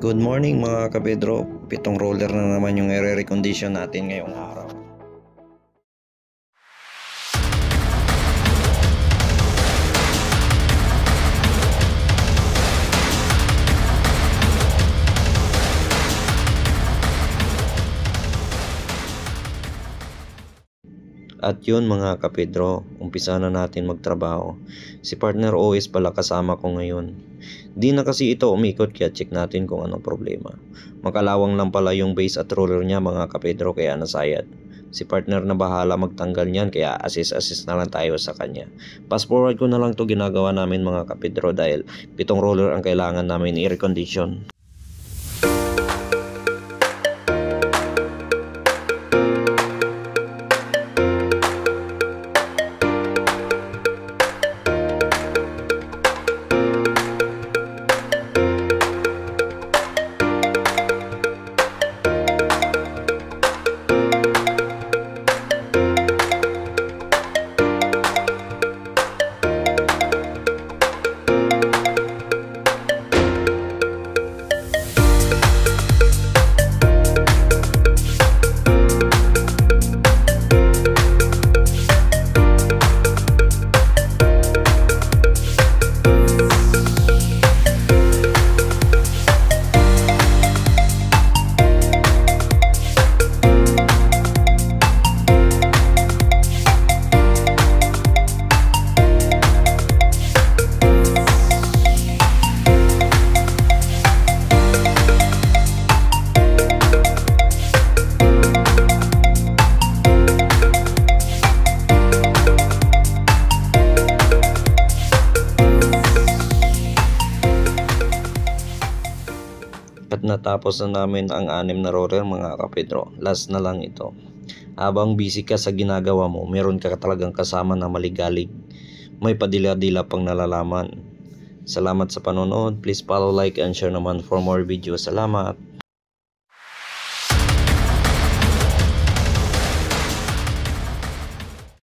Good morning mga kapedro, 7 roller na naman yung i-recondition natin ngayong araw. At yun mga kapedro, umpisa na natin magtrabaho. Si partner OS pala kasama ko ngayon. Di na kasi ito umikot kaya check natin kung anong problema. Makalawang lang pala yung base at roller niya mga kapedro kaya nasayad. Si partner na bahala magtanggal niyan kaya assist na lang tayo sa kanya. Fast forward ko na lang to ginagawa namin mga kapedro dahil 7 roller ang kailangan namin i-recondition. At natapos na namin ang 6 na roller mga kapedro. Last na lang ito. Habang busy ka sa ginagawa mo, meron ka talagang kasama na maligalig. May padila-dila pang nalalaman. Salamat sa panonood. Please follow, like, and share naman for more videos. Salamat!